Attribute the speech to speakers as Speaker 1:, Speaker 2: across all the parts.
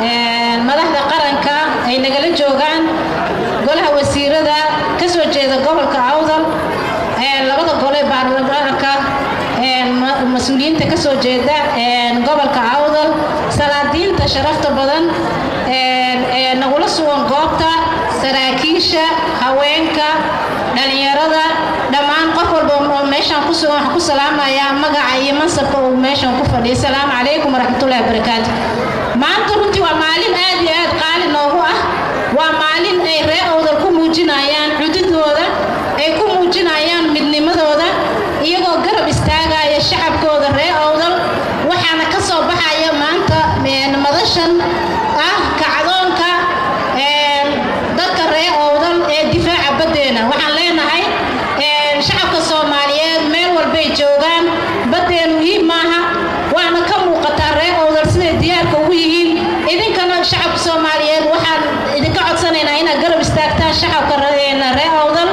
Speaker 1: madaxda qaranka ay nagala joogaan golaha wasiirada ka soo jeeda gobolka Awdal labada gole baarlamaanka mas'uuliyiinta ka soo jeeda gobolka Awdal salaadiinta sharafta badan nagula sugan goobta saraakiisha haweenka dhalinyarada dhamaan qof walba oo meeshan ku sugan ku salaamaya magaca iyo mansabka uu meeshan ku fadhiyo salaamu calaykum waraxmatullaahi wabarakaatuh maanta runtii waa maalin aad iyo aad qaali noogu ah waa maalin ay reer Awdal ku muujinayaan cududooda ay ku muujinayaan midnimadooda iyagoo garab istaagaya shacabkooda reer Awdal waxaana ka soo baxaya maanta madashan ah kacdoonka dadka reer Awdal ee difaaca badeena waxaan leenahay shacabka Soomaaliyeed meel walba ay joogaan badeenu maaha waana ka muuqataa reer Awdal sida diyaarka ugu yihiin idinkana shacabka Soomaaliyeed waxaan idinka codsanaynaa inaad garab istaagtaan shacabka reer Awdal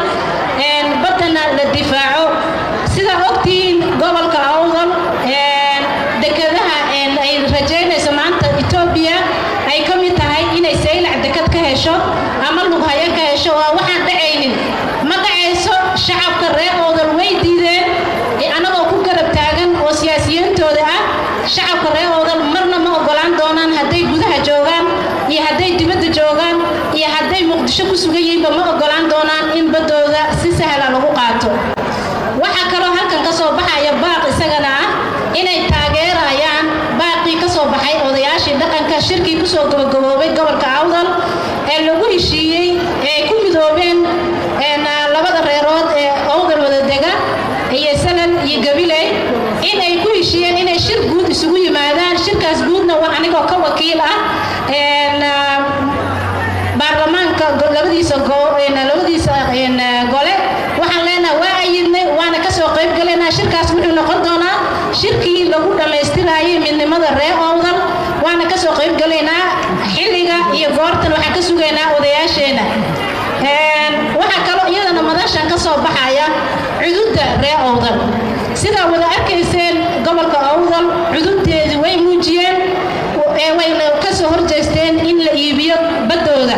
Speaker 1: badana la difaaco sida ogtiin gobolka Awdal dekadaha ay rajeynayso maanta Itoobiya ay ka mid tahay inay saylac dekad ka hesho ama lughayo ka hesho waa waxaan dhacaynin ma dhacayso shacabka reer Awdal way diideen anagoo ku garab taagan oo siyaasiyiintooda ah shacabka reer Awdal marna ma ogolaan doonaan hadday gudaha joogaan iyo hadday dibadda joogaan iyo hadday Muqdisho ku sugan yihiin ma ogolaan doonaan in badooda si sahlan lagu qaato waxa kale oo halkan ka soo baxaya baaq isagana ah inay taageerayaan baaqii ka soo baxay odayaashii dhaqanka shirkii ku soo gabagaboobay gobolka Awdal ee lagu heshiiyay ee ku midoobeen labada reerood ee Awdal wada dega iyo Salal iyo Gabiley inay ku heshiiyeen inay shir guud isugu yimaadaan shirkaas guudna waa anigoo ka wakiil ah baarlamaanka labadiisa gole waxaan leenahay waa ayidnay waana ka soo qayb galaynaa shirkaas wuxuu noqon doonaa shirkii lagu dhamaystirayay midnimada reer Awdal waana ka soo qayb galaynaa xilliga iyo goortan waxaan ka sugaynaa odayaasheena waxa kale iyadana madashan ka soo baxaya cududda reer Awdal sida wada arkayseen gobolka Awdal cududdeedii way muujiyeen wayna ka soo horjeesteen in la iibiyo badooda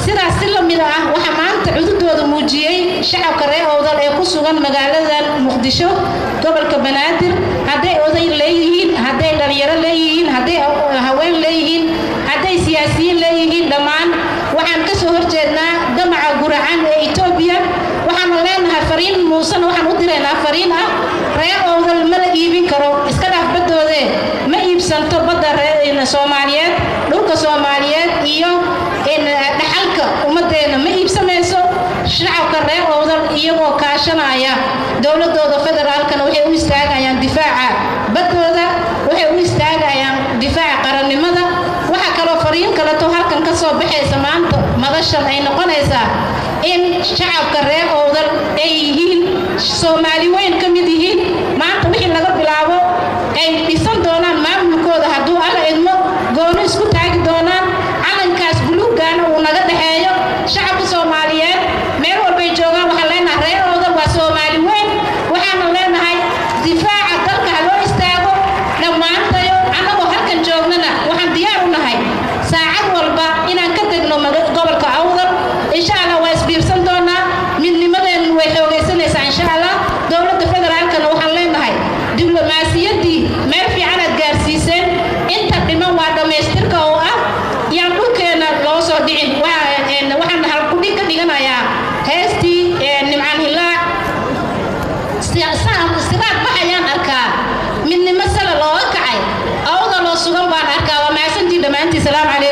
Speaker 1: sidaas si la mid ah waxa maanta cududooda muujiyay shacabka reer Awdal ee ku sugan magaalada Muqdisho gobolka Banaadir hadday oday leeyihiin hadday dhalinyaro leeyihiin hadday haween leeyihiin hadday siyaasiyiin leeyihiin dhamaan waxaan ka soo horjeednaa damaca guracan ee Itoobiya waxaan leenahay fariin muusan waxaan u direynaa fariin ah reer Awdal ma la iibin karo iska dhaaf badooda ma iibsanto badda reer Soomaaliyeed dhulka Soomaaliyeed iyo dhaxalka ummadeena ma iibsamayso shacabka reer Awdal iyagoo kaashanaya dawladooda federaalkana waxay u istaagayaan difaaca badooda waxay u istaagayaan difaaca qarannimada waxa kale fariin kale to halkan ka soo baxaysa maanta madashan ay noqonaysaa in shacabka reer Awdal ay yihiin Soomaali weyn ka mid yihiin maanta wixii laga bilaabo ay dhisan doonaan maamulkooda hadduu alla idmo gooni isku taagi doonaan calankaas buluugana uu naga dhaxeeyo shacabka Soomaaliyeed meel walba ay joogaan waxaan leenahay reer Awdal waa Soomaali weyn waxaan leenahay difaaca dalka loo istaago dhammaantayo anagoo halkan joognana waxaan diyaar u nahay saacad walba inaan ka tagno gobolka Awdal insha Allah waa isbiirsan doonaa midnimadeenu way xoogaysanaysaa insha Allah dawladda federaalkana waxaan leenahay diblomaasiyadii meel fiican aad gaarsiiseen inta dhiman waa dhamaystirka oo ah yaan dhulkeena loo soo dhicin waxaan halku dhig ka dhiganayaa heestii nimcaan hilaac sidaad baxayaan arkaa midnimo sala looga kacay Awdal oo sugan baan arkaa waa mahadsantii dhammaantii salaamu calaykum